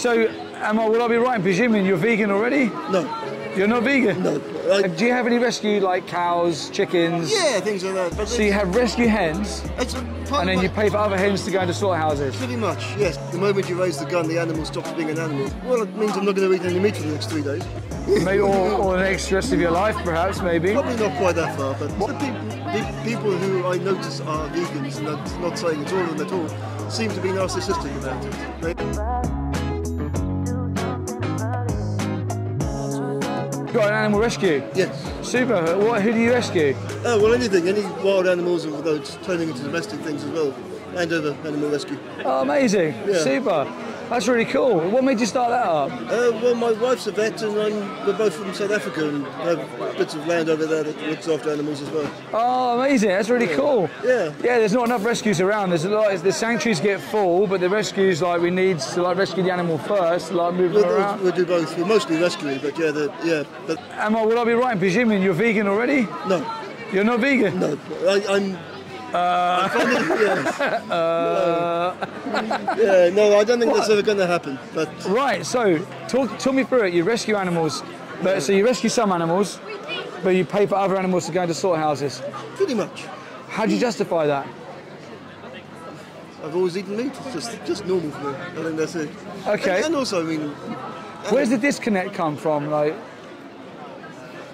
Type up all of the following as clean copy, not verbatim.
So, will I be right in presuming you're vegan already? No. You're not vegan? No. Do you have any rescue, like cows, chickens? Yeah, things like that. But so you have rescue hens, and then you pay for other hens to go into slaughterhouses? Pretty much, yes. The moment you raise the gun, the animal stops being an animal. Well, it means I'm not going to eat any meat for the next 3 days. Maybe, or the next rest of your life, perhaps, maybe? Probably not quite that far, but the people who I notice are vegans, and I'm not saying it's all of them at all, seem to be narcissistic about it. Got an animal rescue? Yes. Super. Who do you rescue? Well, anything. Any wild animals, although it's turning into domestic things as well. Landover Animal Rescue. Oh, amazing. Yeah. Super. That's really cool. What made you start that up? Well, my wife's a vet and we're both from South Africa and have bits of land over there that looks after animals as well. Oh, amazing. That's really cool. Yeah. Yeah, there's not enough rescues around. There's a lot. The sanctuaries get full, but the rescues, like, we need to rescue the animal first, move them around. We'll do both. We're mostly rescuing, but But will I be right in presuming you're vegan already? No. You're not vegan? No. No, I don't think that's ever going to happen. But right, so talk me through it. You rescue animals, so you rescue some animals, but you pay for other animals to go into slaughterhouses. Pretty much. How do you justify that? I've always eaten meat. It's just normal for me. I think that's it. Okay. And also, I mean, where's the disconnect come from? Like,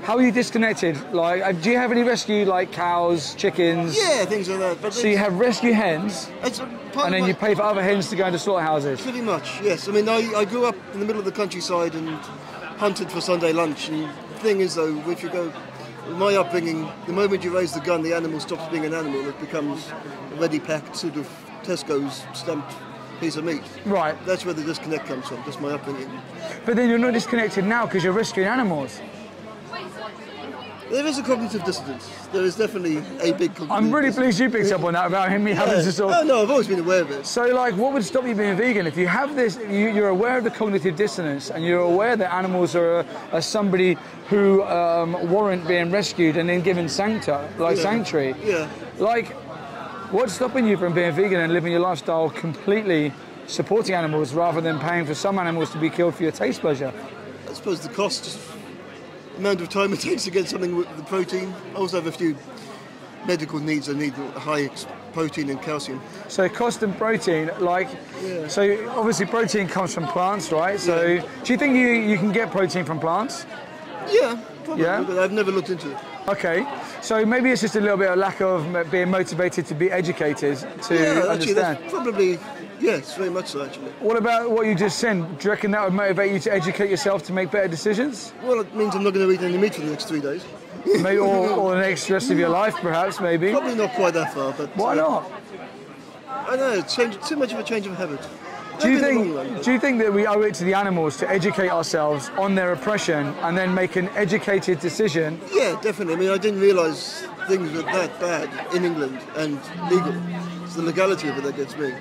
how are you disconnected? Like, do you have any rescue, like cows, chickens? Yeah, things like that. But so you have rescue hens, and then you pay for other hens to go into slaughterhouses? Pretty much, yes. I mean, I grew up in the middle of the countryside and hunted for Sunday lunch. And the thing is, though, if you go, my upbringing, the moment you raise the gun, the animal stops being an animal. It becomes a ready-packed sort of Tesco's stamped piece of meat. Right. That's where the disconnect comes from. That's my upbringing. But then you're not disconnected now because you're rescuing animals. There is a cognitive dissonance. There is definitely a big cognitive I'm really pleased you picked up on that about me having to sort of... Oh, no, I've always been aware of it. So, like, what would stop you being vegan? If you have this, you're aware of the cognitive dissonance and you're aware that animals are somebody who warrant being rescued and then given sanctuary. Yeah. Like, what's stopping you from being vegan and living your lifestyle completely supporting animals rather than paying for some animals to be killed for your taste pleasure? I suppose the cost, amount of time it takes to get something with the protein. I also have a few medical needs. I need high protein and calcium. So cost and protein, so obviously protein comes from plants, right? So do you think you can get protein from plants? Yeah, probably, but I've never looked into it. Okay, so maybe it's just a little bit of lack of being motivated to be educated to understand. That's probably, yes, very much so, actually. What about what you just said? Do you reckon that would motivate you to educate yourself to make better decisions? Well, it means I'm not going to eat any meat for the next 3 days. Maybe, or the next rest of your life, perhaps, maybe? Probably not quite that far, but... Why not? I know, it's too much of a change of habit. Do you think that we owe it to the animals to educate ourselves on their oppression and then make an educated decision? Yeah, definitely. I mean, I didn't realise things were that bad in England and legal. It's the legality of it that gets me.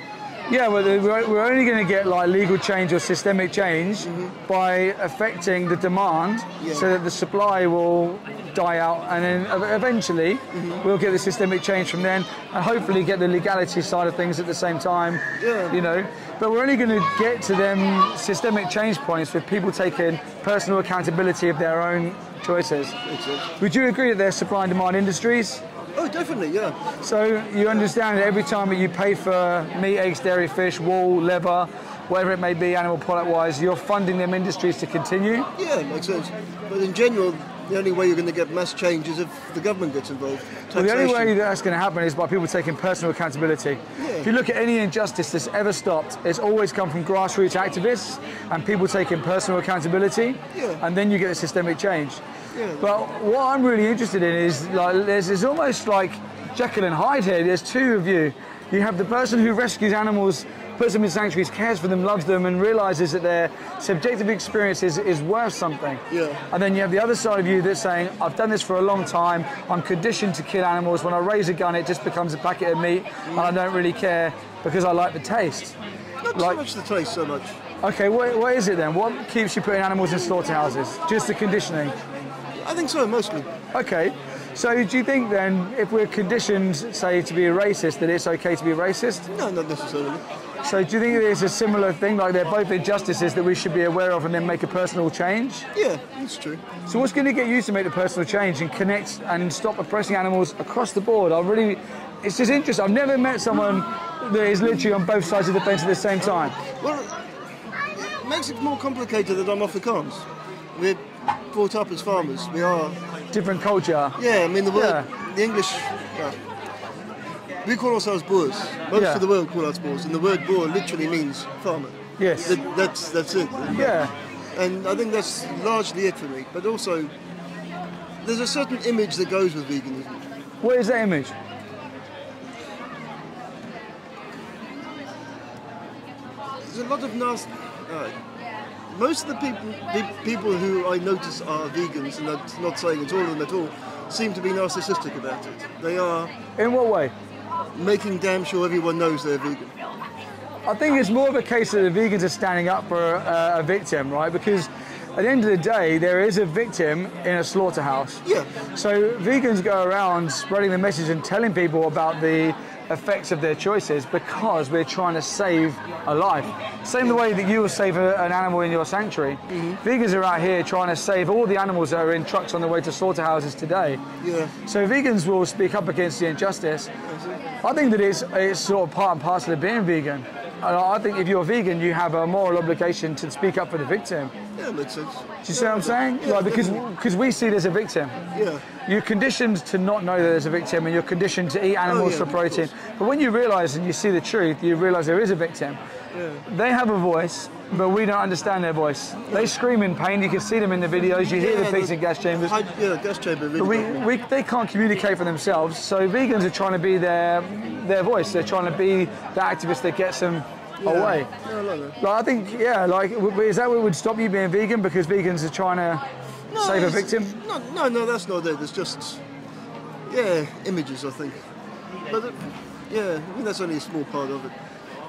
Yeah, well, we're only going to get legal change or systemic change by affecting the demand so that the supply will die out, and then eventually we'll get the systemic change from then and hopefully get the legality side of things at the same time. But we're only going to get to them systemic change points with people taking personal accountability of their own choices. Would you agree that they're supply and demand industries? Oh, definitely, yeah. So you understand that every time that you pay for meat, eggs, dairy, fish, wool, leather, whatever it may be, animal product-wise, you're funding them industries to continue? Yeah, makes sense. But in general, the only way you're going to get mass change is if the government gets involved. Well, the only way that's going to happen is by people taking personal accountability. Yeah. If you look at any injustice that's ever stopped, it's always come from grassroots activists and people taking personal accountability, and then you get a systemic change. Yeah. But what I'm really interested in is there's almost like Jekyll and Hyde here. There's two of you. You have the person who rescues animals, puts them in sanctuaries, cares for them, loves them, and realizes that their subjective experience is worth something. Yeah. And then you have the other side of you that's saying, I've done this for a long time, I'm conditioned to kill animals. When I raise a gun, it just becomes a packet of meat, and I don't really care because I like the taste. Not so much the taste so much. Okay, what is it then? What keeps you putting animals in slaughterhouses? Just the conditioning? I think so, mostly. Okay. So do you think then, if we're conditioned, say, to be a racist, that it's okay to be racist? No, not necessarily. So do you think it's a similar thing, like they're both injustices that we should be aware of and then make a personal change? Yeah, that's true. So what's going to get you to make the personal change and connect and stop oppressing animals across the board? It's just interesting. I've never met someone that is literally on both sides of the fence at the same time. Well, it makes it more complicated that I'm Afrikaans. We're brought up as farmers. We are... Different culture. Yeah, I mean, the English... we call ourselves Boers. Most of the world call us Boers, and the word Boer literally means farmer. Yes. That's it. Yeah. And I think that's largely it for me. But also, there's a certain image that goes with veganism. What is that image? There's a lot of nasty... most of the people who I notice are vegans, and I'm not saying it's all of them at all, seem to be narcissistic about it. They are... In what way? Making damn sure everyone knows they're vegan. I think it's more of a case that the vegans are standing up for a victim, right? Because at the end of the day, there is a victim in a slaughterhouse. Yeah. So vegans go around spreading the message and telling people about the effects of their choices because we're trying to save a life. Same the way that you will save an animal in your sanctuary. Vegans are out here trying to save all the animals that are in trucks on the way to slaughterhouses today. Yeah. So vegans will speak up against the injustice. I think that it's sort of part and parcel of being vegan. And I think if you're vegan, you have a moral obligation to speak up for the victim. Yeah, makes sense. Do you see what I'm saying? Yeah, like, because we see there's a victim. Yeah. You're conditioned to not know that there's a victim, and you're conditioned to eat animals for protein. But when you realise and you see the truth, you realise there is a victim. Yeah. They have a voice, but we don't understand their voice. They scream in pain. You can see them in the videos. You hear the pigs in gas chambers. Gas chamber. Really They can't communicate for themselves. So vegans are trying to be their voice. They're trying to be the activist that gets them away. Yeah, I like that. Like, I think, is that what would stop you being vegan? Because vegans are trying to save a victim? No, that's not it. It's just, images, I think. But, I mean, that's only a small part of it.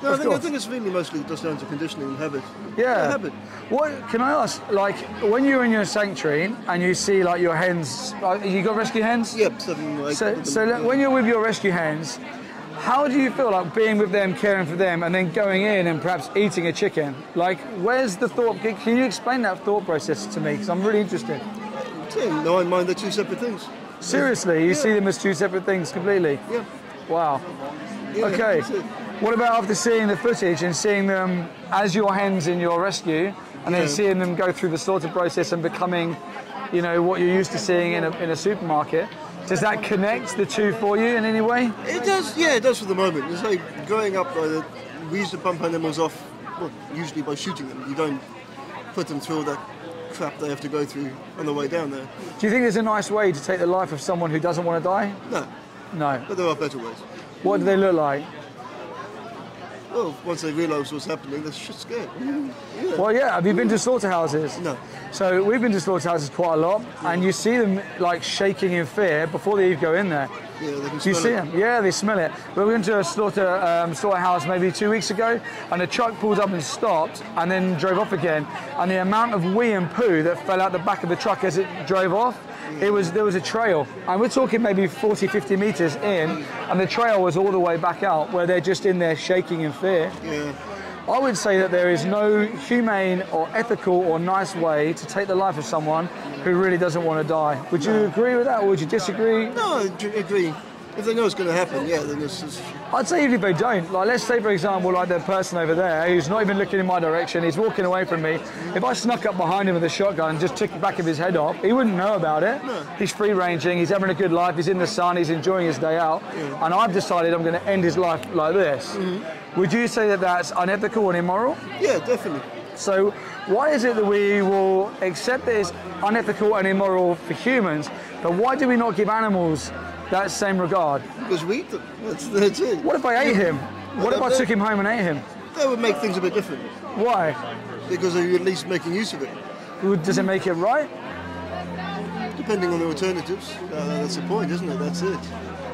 No, I think it's really mostly just down to conditioning and habit. Yeah. Habit. What can I ask? Like, when you're in your sanctuary and you see like your hens, you got rescue hens? Yep, 7 or 8. So when you're with your rescue hens, how do you feel like being with them, caring for them, and then going in and perhaps eating a chicken? Like, where's the thought? Can you explain that thought process to me? Because I'm really interested. No, I mind they're two separate things. Seriously, you see them as two separate things completely? Yeah. Wow. Yeah, Okay. that's it. What about after seeing the footage and seeing them as your hens in your rescue, and then seeing them go through the slaughter process and becoming, what you're used to seeing in a supermarket? Does that connect the two for you in any way? It does, it does for the moment. It's like growing up, we used to bump animals off, usually by shooting them. You don't put them through all that crap they have to go through on the way down there. Do you think there's a nice way to take the life of someone who doesn't want to die? No. No. But there are better ways. What do they look like? Well, once they realise what's happening, they're shit scared. Yeah. Well, yeah. Have you been to slaughterhouses? No. So we've been to slaughterhouses quite a lot, and you see them like shaking in fear before they even go in there. Yeah, they can Do you smell see it. them? Yeah, they smell it. We went to a slaughterhouse maybe 2 weeks ago, and a truck pulled up and stopped, and then drove off again. And the amount of wee and poo that fell out the back of the truck as it drove off, there was a trail, and we're talking maybe 40, 50 meters in, and the trail was all the way back out, where they're just in there shaking in fear. Yeah. I would say that there is no humane or ethical or nice way to take the life of someone who really doesn't want to die. Would you agree with that, or would you disagree? No, I agree. If they know it's going to happen, then this is... I'd say even if they don't, like let's say for example like the person over there who's not even looking in my direction, he's walking away from me. If I snuck up behind him with a shotgun and just took the back of his head off, he wouldn't know about it. No. He's free ranging, he's having a good life, he's in the sun, he's enjoying his day out, and I've decided I'm going to end his life like this. Would you say that that's unethical and immoral? Yeah, definitely. So why is it that we will accept that it's unethical and immoral for humans, but why do we not give animals that same regard? Because we eat them. That's it. What if I ate him? What if I took him home and ate him? That would make things a bit different. Why? Because you're at least making use of it. Does it make it right? Depending on the alternatives. That's the point, isn't it? That's it.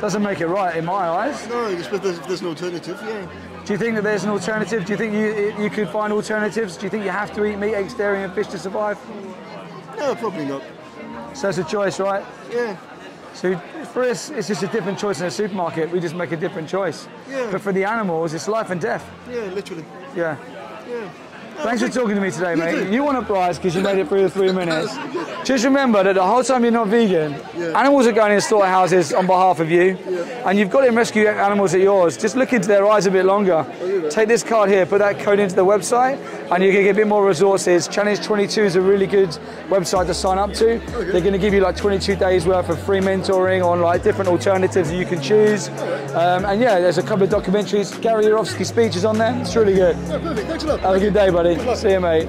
Doesn't make it right in my eyes. No, if there's an alternative, yeah. Do you think that there's an alternative? Do you think you could find alternatives? Do you think you have to eat meat, eggs, dairy and fish to survive? No, probably not. So it's a choice, right? Yeah. So for us, it's just a different choice in a supermarket. We just make a different choice. Yeah. But for the animals, it's life and death. Yeah, literally. Yeah. Yeah. Thanks for talking to me today, mate. too. You won a prize because you made it through the 3 minutes. Just remember that the whole time you're not vegan, animals are going in slaughterhouses on behalf of you, and you've got to rescue animals at yours. Just look into their eyes a bit longer. Take this card here, put that code into the website, and you can get a bit more resources. Challenge 22 is a really good website to sign up to. They're going to give you like 22 days worth of free mentoring on like different alternatives that you can choose. And yeah, there's a couple of documentaries. Gary Yourofsky speeches on there. It's really good. No, perfect. Thanks a lot. Have a good day, buddy. See you, mate.